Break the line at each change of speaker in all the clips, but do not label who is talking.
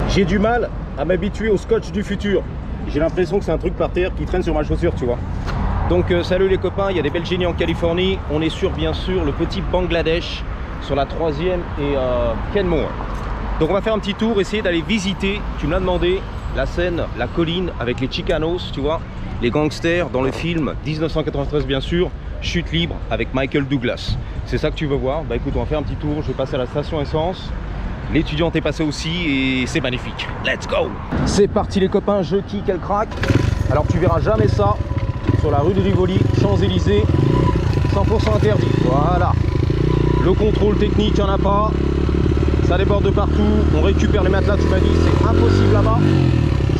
J'ai du mal à m'habituer au scotch du futur. J'ai l'impression que c'est un truc par terre qui traîne sur ma chaussure, tu vois. Donc salut les copains, il y a des belles génies en Californie. On est sur bien sûr le petit Bangladesh sur la 3e et Kenmore. Donc on va faire un petit tour, essayer d'aller visiter, tu me l'as demandé, la scène, la colline avec les Chicanos, tu vois, les gangsters dans le film 1993 bien sûr, Chute libre avec Michael Douglas. C'est ça que tu veux voir? Bah écoute, on va faire un petit tour, je vais passer à la station essence. L'étudiante est passée aussi et c'est magnifique. Let's go! C'est parti les copains, je kick, elle craque. Alors tu verras jamais ça sur la rue de Rivoli, Champs-Élysées, 100% interdit. Voilà. Le contrôle technique, il n'y en a pas. Ça déborde de partout. On récupère les matelas, tu m'as dit, c'est impossible là-bas.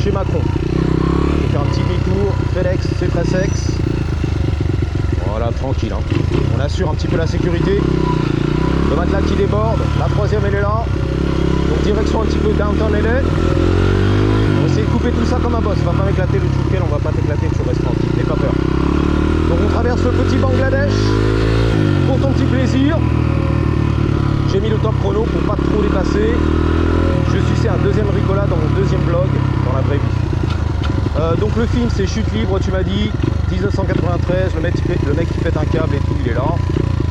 Chez Macron. Je vais faire un petit demi-tour. FedEx, c'est très sexe. Voilà, tranquille. Hein. On assure un petit peu la sécurité. Le matelas qui déborde. La 3e, elle est là. Donc direction un petit peu downtown LA. On va essayer de couper tout ça comme un boss. On va pas m'éclater le truc, on va pas t'éclater, tu restes tranquille, n'aie pas peur. Donc on traverse le petit Bangladesh pour ton petit plaisir. J'ai mis le top chrono pour pas trop dépasser. Je suis un deuxième Ricola dans mon deuxième vlog dans la vraie vie. Donc le film c'est Chute libre, tu m'as dit, 1993, le mec qui pète un câble et tout, il est là.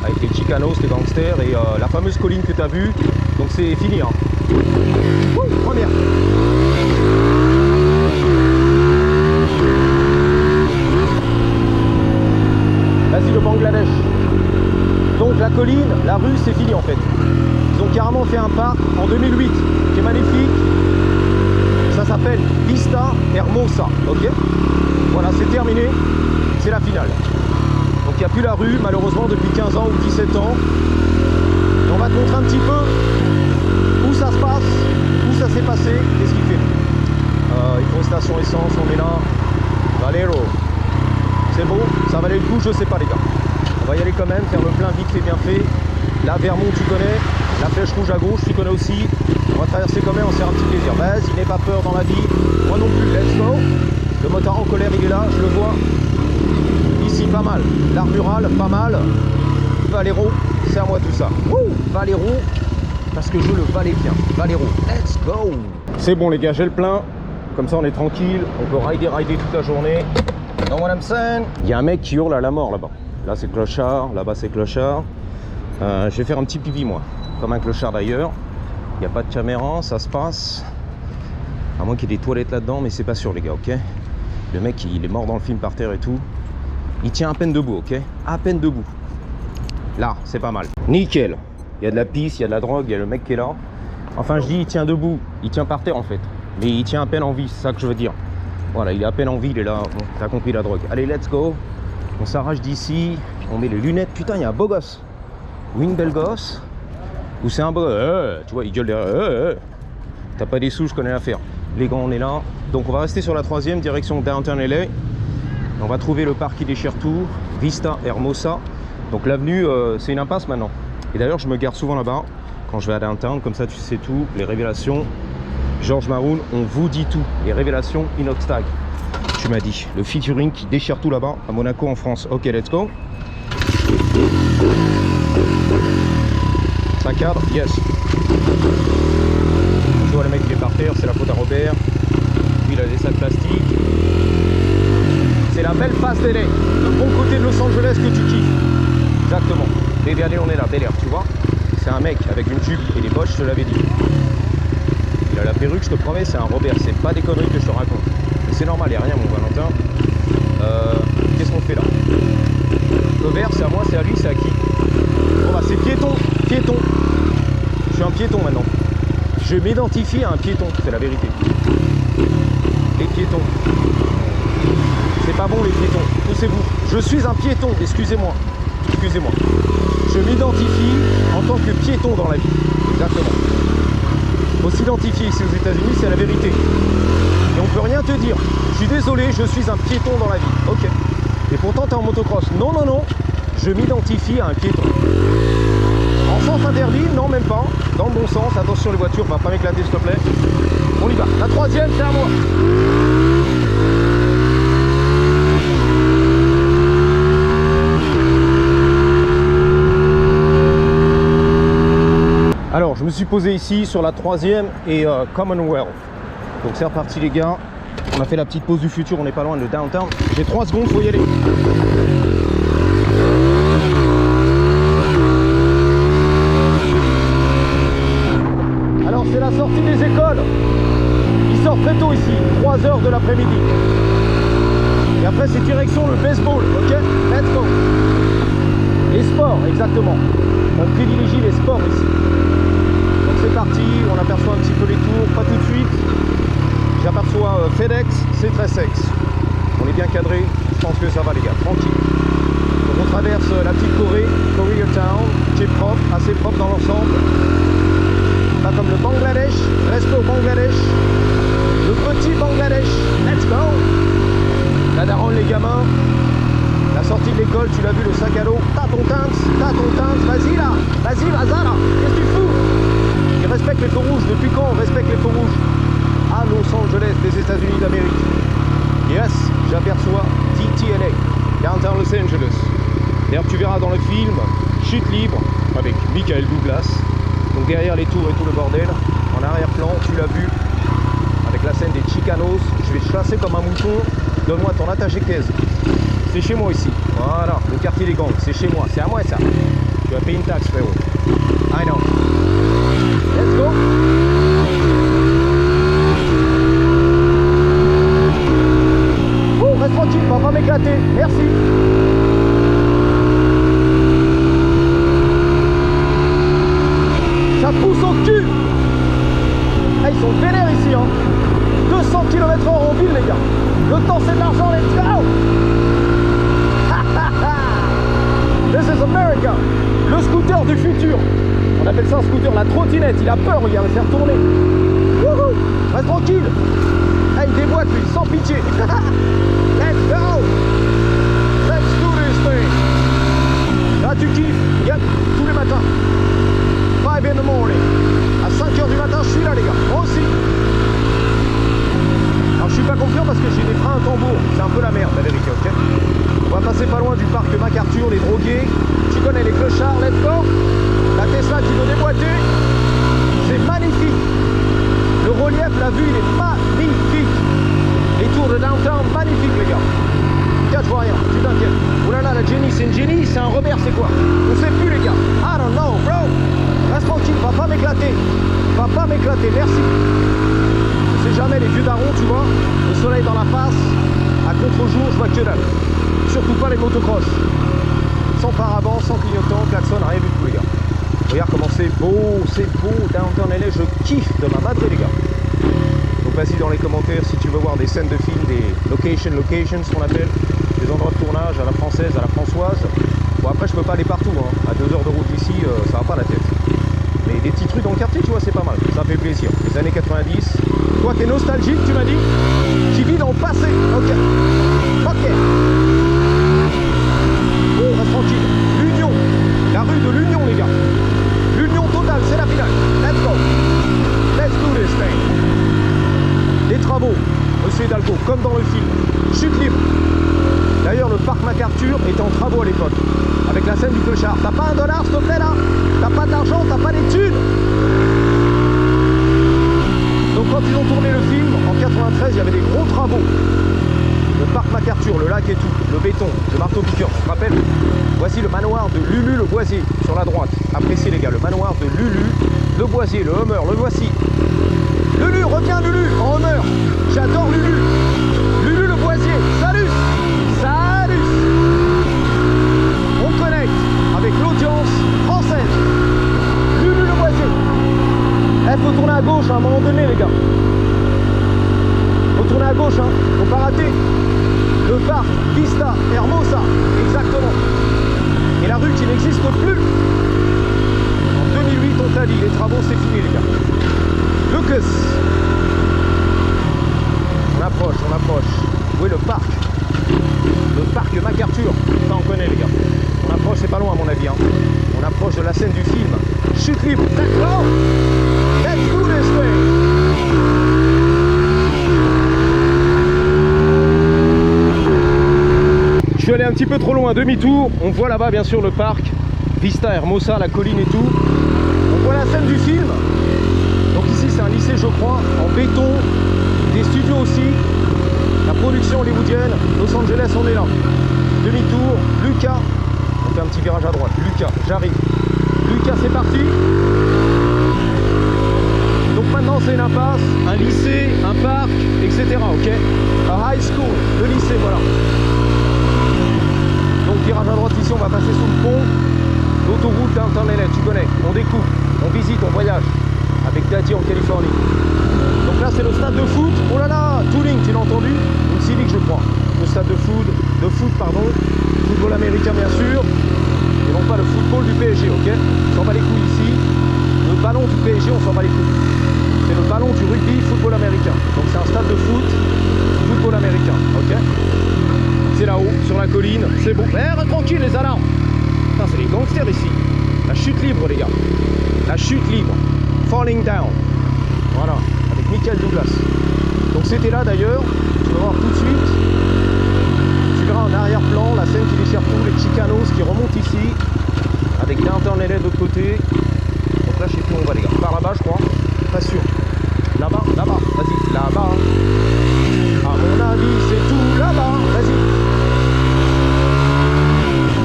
Avec les Chicanos, les gangsters et la fameuse colline que tu as vue. Donc c'est fini. Hein. Première. Vas-y le Bangladesh. Donc la colline, la rue, c'est fini en fait. Ils ont carrément fait un parc en 2008 qui est magnifique. Ça s'appelle Vista Hermosa. Ok. Voilà, c'est terminé. C'est la finale. Donc il n'y a plus la rue, malheureusement, depuis 15 ans ou 17 ans. Et on va te montrer un petit peu où ça se passe, où ça s'est passé, qu'est-ce qu'il fait. Il faut une station essence, on est là. Valero. C'est beau, ça valait le coup, je sais pas les gars. On va y aller quand même, faire le plein vite fait bien fait. Là, Vermont, tu connais. La flèche rouge à gauche, tu connais aussi. On va traverser quand même, on se fait un petit plaisir. Vas-y, n'aie pas peur dans la vie. Moi non plus, let's go. Le motard en colère, il est là, je le vois. Ici, pas mal. L'art mural, pas mal. Valero, c'est à moi tout ça. Valero, parce que je le valais bien. Valero, let's go. C'est bon les gars, j'ai le plein. Comme ça, on est tranquille. On peut rider toute la journée. Know what I'm saying? Il y a un mec qui hurle à la mort là-bas. Là, c'est clochard. Là-bas, c'est clochard. Je vais faire un petit pipi, moi. Comme un clochard d'ailleurs. Il n'y a pas de caméra, ça se passe. À moins qu'il y ait des toilettes là-dedans, mais c'est pas sûr, les gars, ok? Le mec, il est mort dans le film par terre et tout. Il tient à peine debout, ok? À peine debout. Là, c'est pas mal. Nickel. Il y a de la pisse, il y a de la drogue, il y a le mec qui est là. Enfin, je dis, il tient debout. Il tient par terre, en fait. Mais il tient à peine en vie, c'est ça que je veux dire. Voilà, il est à peine en vie, il est là. Bon, t'as compris la drogue. Allez, let's go. On s'arrache d'ici. On met les lunettes. Putain, il y a un beau gosse. Ou une belle gosse. Ou c'est un beau... tu vois, il gueule derrière. T'as pas des sous, je connais l'affaire. Les gars, on est là. Donc, on va rester sur la 3e, direction Downtown LA. On va trouver le parc qui déchire tout. Vista Hermosa. Donc, l'avenue, c'est une impasse maintenant. Et d'ailleurs, je me garde souvent là-bas. Quand je vais à Downtown, comme ça, tu sais tout. Les révélations. George Maroon, on vous dit tout. Les révélations Inoxtag. Tu m'as dit. Le featuring qui déchire tout là-bas, à Monaco, en France. Ok, let's go. Ça cadre, yes. Je vois le mec qui est par terre, c'est la faute à Robert. Lui, il a des sacs plastiques. C'est la belle face d'LA. Le bon côté de Los Angeles que tu kiffes. Exactement. Et bien, allez, on est là, Bel Air, tu vois. C'est un mec avec une jupe et des poches, je te l'avais dit. Il a la perruque, je te promets, c'est un Robert. C'est pas des conneries que je te raconte. Mais c'est normal, il n'y a rien, mon Valentin. Qu'est-ce qu'on fait là? Robert, c'est à moi, c'est à lui, c'est à qui? Bon bah c'est piéton, piéton. Je suis un piéton maintenant. Je m'identifie à un piéton, c'est la vérité. Les piétons. C'est pas bon les piétons, poussez-vous. Je suis un piéton, excusez-moi. Excusez-moi. Je m'identifie en tant que piéton dans la vie. Exactement. Faut s'identifier ici aux États-Unis, c'est la vérité. Et on peut rien te dire. Je suis désolé, je suis un piéton dans la vie. Ok. Et pourtant t'es en motocross. Non, non, non. Je m'identifie à un piéton. En sens interdit, non même pas. Dans le bon sens, attention les voitures, va pas m'éclater s'il te plaît. On y va. La 3e, c'est à moi. Alors, je me suis posé ici sur la 3e et Commonwealth. Donc c'est reparti les gars. On a fait la petite pause du futur, on n'est pas loin de downtown. J'ai 3 secondes, faut y aller. Alors c'est la sortie des écoles. Ils sortent très tôt ici, 3h de l'après-midi. Et après c'est direction le baseball, ok? Let's go. Les sports, exactement. On privilégie les sports ici. Donc c'est parti, on aperçoit un petit peu les tours, pas tout de suite. J'aperçois FedEx, c'est très sexe. On est bien cadré, je pense que ça va les gars, tranquille. Donc on traverse la petite Corée, Koreatown, qui est propre, assez propre dans l'ensemble. Pas comme le Bangladesh, reste au Bangladesh. Le petit Bangladesh, let's go. La daronne, les gamins. La sortie de l'école, tu l'as vu, le sac à dos. T'as ton teinte, vas-y là, vas-y, vas-y là, qu'est-ce que tu fous? Ils respectent les feux rouges, depuis quand on respecte les feux rouges? À Los Angeles, des États-Unis d'Amérique. Yes, j'aperçois TTLA, Downtown Los Angeles. D'ailleurs, tu verras dans le film Chute libre avec Michael Douglas. Donc derrière les tours et tout le bordel, en arrière-plan, tu l'as vu, avec la scène des Chicanos. Je vais te chasser comme un mouton. Donne-moi ton attaché caisse. C'est chez moi ici. Voilà, le quartier des gangs, c'est chez moi, c'est à moi ça. Tu vas payer une taxe, frérot. I know. Let's go. Reste tranquille, on va pas m'éclater, merci. Ça pousse au cul. Hey, ils sont vénères ici, hein. 200 km/h en ville, les gars. Le temps, c'est de l'argent, let's go. This is America. Le scooter du futur. On appelle ça un scooter, la trottinette. Il a peur, regarde, il s'est retourné. Wouhou. Reste tranquille. Hey, il déboîte lui, sans pitié. Let's go. Let's do this thing. Là, tu kiffes. Yep, tous les matins. 5 in the morning. À 5h du matin, je suis là, les gars. Moi aussi. Alors, je suis pas confiant parce que j'ai des freins à tambour. C'est un peu la merde, la vérité, ok? On va passer pas loin du parc MacArthur, les drogués. Tu connais les clochards, let's go. La Tesla qui veut déboîter. C'est magnifique. Le relief, la vue, il est magnifique. Les tours de downtown, magnifique les gars. Tiens, je vois rien, tu t'inquiètes. Oh là là, la Jenny, c'est une Jenny, c'est un Robert, c'est quoi? On sait plus les gars. I don't know, bro. Reste tranquille, va pas m'éclater. Va pas m'éclater, merci. On sait jamais, les vieux darons, tu vois. Le soleil dans la face, à contre-jour, je vois que dalle. Surtout pas les motocross. Sans paravent, sans clignotant, klaxon, rien du tout les gars. Regarde comment c'est beau, Downtown LA, je kiffe de ma madre les gars. Donc vas-y dans les commentaires si tu veux voir des scènes de films, des locations, ce qu'on appelle, des endroits de tournage à la française, à la françoise. Bon après je peux pas aller partout, hein. À 2 heures de route ici, ça va pas la tête. Mais des petits trucs dans le quartier, tu vois, c'est pas mal, ça fait plaisir. Les années 90, toi t'es nostalgique, tu m'as dit? Tu vis dans le passé, ok. Ok. Oh, reste tranquille. L'Union, la rue de l'Union les gars. L'Union totale, c'est la finale. Let's go. Let's do this thing. Les travaux, Monsieur Hidalgo, comme dans le film. Chute libre. D'ailleurs, le parc MacArthur était en travaux à l'époque. Avec la scène du clochard. T'as pas $1 s'il te plaît là? T'as pas d'argent, t'as pas des thunes? Donc quand ils ont tourné le film, en 93, il y avait des gros travaux. Le parc MacArthur, le lac et tout, le béton, le marteau-piqueur, tu te rappelles? Voici le manoir de Lulu le Boisier, sur la droite. Appréciez les gars, le manoir de Lulu le Boisier, le Hummer, le voici. Lulu, reviens Lulu, en Hummer. J'adore Lulu. Lulu le Boisier, salut. Salut. On connecte avec l'audience française. Lulu le Boisier. Il faut tourner à gauche à un moment donné les gars. Faut tourner à gauche, hein, faut pas rater. Le parc Vista Hermosa, exactement. Et la rue qui n'existe plus. En 2008, on t'a dit, les travaux c'est fini les gars. Lucas. On approche. Où est le parc? Le parc MacArthur. Ça on connaît les gars. On approche, c'est pas loin à mon avis. Hein. On approche de la scène du film. Chute libre. D'accord. Let's do this thing. Je suis allé un petit peu trop loin, demi-tour. On voit là-bas bien sûr le parc Vista Hermosa, la colline et tout. On voit la scène du film. c'est un lycée, je crois, en béton. Des studios aussi. La production hollywoodienne. Los Angeles, on est là. Demi-tour. Lucas. On fait un petit virage à droite. Lucas, j'arrive. Lucas, c'est parti. Donc maintenant, c'est une impasse, un lycée, un parc, etc. Ok. Un high school, le lycée, voilà. Donc virage à droite ici, on va passer sous le pont. L'autoroute Downtown LA, tu connais. On découvre, on visite, on voyage. Avec Daddy en Californie. Donc là, c'est le stade de foot. Oh là là, Tooling, tu l'as entendu? Une Civic, je crois. Le stade de foot, pardon. Football américain, bien sûr. Et non pas le football du PSG, ok? On s'en bat les couilles ici. Le ballon du PSG, on s'en bat les couilles. C'est le ballon du rugby, football américain. Donc c'est un stade de foot, football américain, ok? C'est là-haut, sur la colline, c'est bon. Mais tranquille, les alarmes. Putain, c'est les gangsters ici. La chute libre, les gars. La chute libre. Falling down. Voilà, avec Michael Douglas. Donc c'était là d'ailleurs, tu vas voir tout de suite. Tu verras en arrière-plan la scène qui déchire tout, les Chicanos qui remontent ici. Avec Downtown LA de l'autre côté. Donc là, je sais plus où on va, les gars. Par là-bas, je crois. Pas sûr. Là-bas, vas-y, là-bas. À mon avis, c'est tout là-bas, vas-y.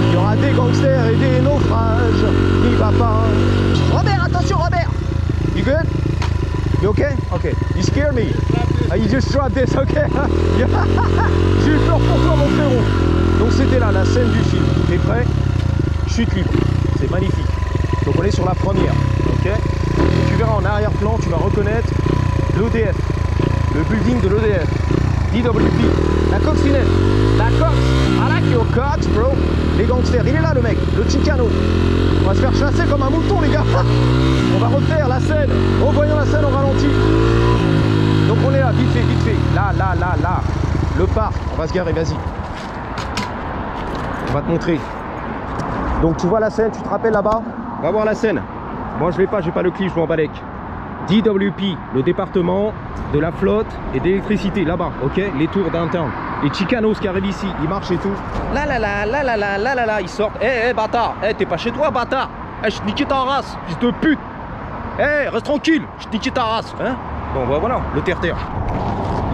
Il y aura des gangsters et des naufrages. N'y va pas. Robert, attention, Robert. You good? You okay? Okay. You scare me. You just drop this, okay? J'ai eu peur pour toi, mon frérot. Donc c'était là, la scène du film. T'es prêt? Chute libre. C'est magnifique. Donc on est sur la première, ok? Et tu verras en arrière-plan, tu vas reconnaître l'EDF, le building de l'EDF, DWP, la coccinelle, la cox, I like your cox, bro. Les gangsters, il est là le mec, le Chicano. On va se faire chasser comme un mouton, les gars. On va refaire la scène, revoyons la scène au ralenti. Donc on est là, vite fait, là, le parc, on va se garer, vas-y. On va te montrer. Donc tu vois la scène, tu te rappelles là-bas? Va voir la scène. Moi je l'ai pas, j'ai pas le clip, je m'en balèque. DWP, le département de la flotte et d'électricité, là-bas, ok? Les tours downtown. Les Chicanos qui arrivent ici, ils marchent et tout. Là, ils sortent. Bâtard, t'es pas chez toi, bâtard. Je te niquais ta race, fils de pute. Reste tranquille, je te niquais ta race, hein? Bon, bah voilà, le terre-terre.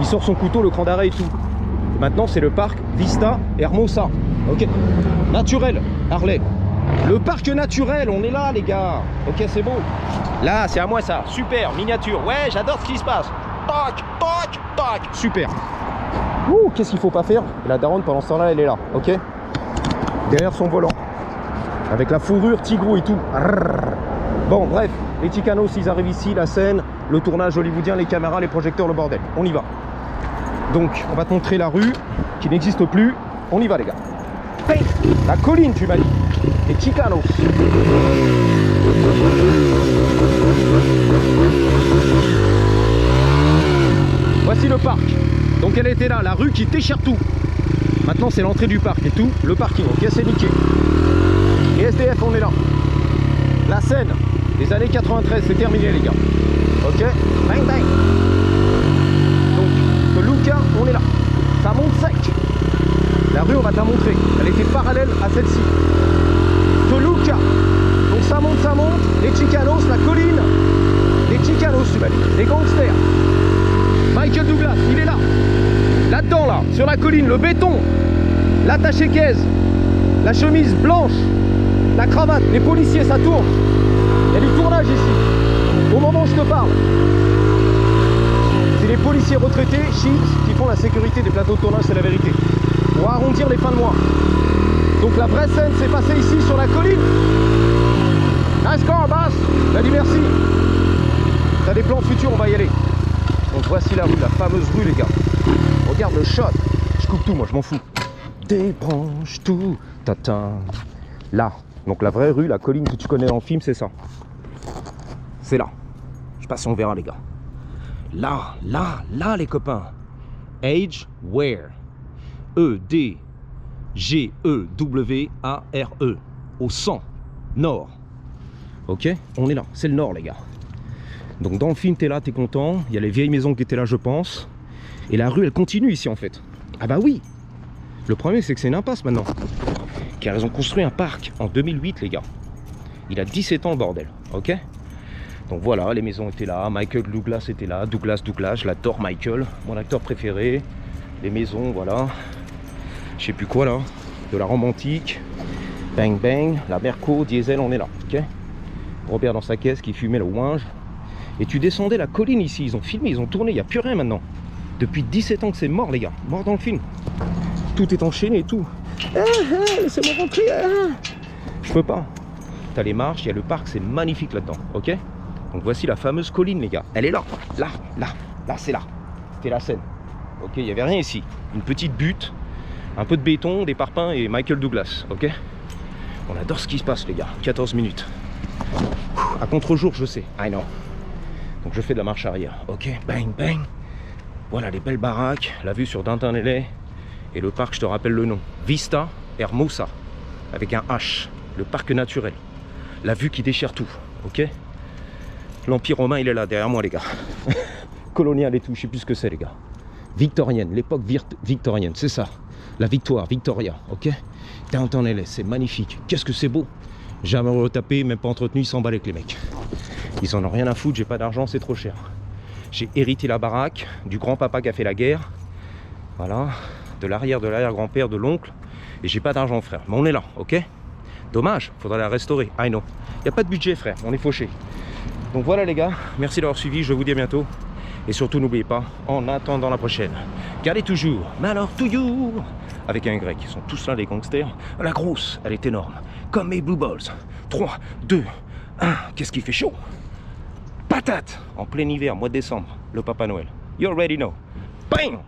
Il sort son couteau, le cran d'arrêt et tout. Maintenant, c'est le parc Vista Hermosa, ok? Naturel, Harley. Le parc naturel, on est là les gars. Ok, c'est beau. Là, c'est à moi ça. Super, miniature. Ouais, j'adore ce qui se passe. Tac. Super. Ouh, qu'est-ce qu'il faut pas faire? Et la daronne, pendant ce temps-là, elle est là. Ok? Derrière son volant. Avec la fourrure tigrou et tout. Bon, bref. Les Chicanos, ils arrivent ici, la scène, le tournage hollywoodien, les caméras, les projecteurs, le bordel. On y va. Donc, on va te montrer la rue qui n'existe plus. On y va les gars. La colline, tu m'as dit. Les Chicanos. Voici le parc. Donc elle était là, la rue qui déchire tout. Maintenant c'est l'entrée du parc et tout, le parking. Ok, c'est niqué. Et SDF, on est là. La scène des années 93, c'est terminé les gars. Ok, bang. Donc de Lucas, on est là. Ça monte sec. La rue, on va te la montrer. Elle était parallèle à celle-ci. Toluca. Donc ça monte. Les Chicanos, la colline. Les Chicanos, tu vas dire. Les gangsters. Michael Douglas, il est là. Là-dedans, là, sur la colline, le béton. L'attaché-caisse. La chemise blanche. La cravate. Les policiers, ça tourne. Il y a du tournage ici. Au moment où je te parle. C'est les policiers retraités, Shields, qui font la sécurité des plateaux de tournage, c'est la vérité. Pour arrondir les fins de mois. Donc la vraie scène s'est passée ici sur la colline. Nice car, boss. Elle dit merci. T'as des plans futurs, on va y aller. Donc voici la rue, la fameuse rue les gars. Regarde le shot. Je coupe tout moi, je m'en fous. Débranche tout. Tata. Là. Donc la vraie rue, la colline que tu connais en film, c'est ça. C'est là. Je sais pas si on verra les gars. Là les copains. Edgeware. E-D-G-E-W-A-R-E. Au 100. Nord. Ok, on est là. C'est le nord les gars. Donc dans le film, t'es là, t'es content. Il y a les vieilles maisons qui étaient là, je pense. Et la rue, elle continue ici en fait. Ah bah oui. Le problème, c'est que c'est une impasse maintenant. Car ils ont construit un parc en 2008 les gars. Il a 17 ans le bordel. Ok. Donc voilà, les maisons étaient là, Michael Douglas était là, Douglas, je l'adore Michael, mon acteur préféré. Les maisons, voilà. Je sais plus quoi là, de la Rome antique. Bang bang, la Merco, diesel, on est là, ok. Robert dans sa caisse qui fumait le ouinge. Et tu descendais la colline ici, ils ont filmé, ils ont tourné, il n'y a plus rien maintenant. Depuis 17 ans que c'est mort les gars, mort dans le film. Tout est enchaîné et tout. Laissez-moi rentrer. Je peux pas. T'as les marches, il y a le parc, c'est magnifique là-dedans, ok. Donc voici la fameuse colline les gars. Elle est là, là c'est là. C'était la Seine. Ok, il n'y avait rien ici. Une petite butte, un peu de béton, des parpaings et Michael Douglas, ok. On adore ce qui se passe les gars, 14 minutes. À contre-jour, je sais, I know. Donc je fais de la marche arrière, ok, bang bang. Voilà les belles baraques, la vue sur Downtown LA. Et le parc, je te rappelle le nom, Vista Hermosa, avec un H, le parc naturel. La vue qui déchire tout, ok. L'Empire romain, il est là, derrière moi les gars. Colonial et tout, je sais plus ce que c'est les gars. Victorienne, l'époque victorienne, c'est ça. La victoire, Victoria, ok. Downtown LA, c'est magnifique. Qu'est-ce que c'est beau. Jamais retapé, même pas entretenu, ils s'emballent avec les mecs. Ils en ont rien à foutre, j'ai pas d'argent, c'est trop cher. J'ai hérité la baraque du grand-papa qui a fait la guerre. Voilà, de l'arrière-grand-père, de l'oncle. Et j'ai pas d'argent frère, mais on est là, ok. Dommage, faudra la restaurer, I know. Y a pas de budget frère, on est fauché. Donc voilà les gars, merci d'avoir suivi, je vous dis à bientôt. Et surtout n'oubliez pas, en attendant la prochaine, gardez toujours, mais alors toujours, avec un Y, ils sont tous là les gangsters. La grosse, elle est énorme, comme mes Blue Balls. 3, 2, 1, qu'est-ce qui fait chaud? Patate, en plein hiver, mois de décembre, le Papa Noël. You already know. Bang!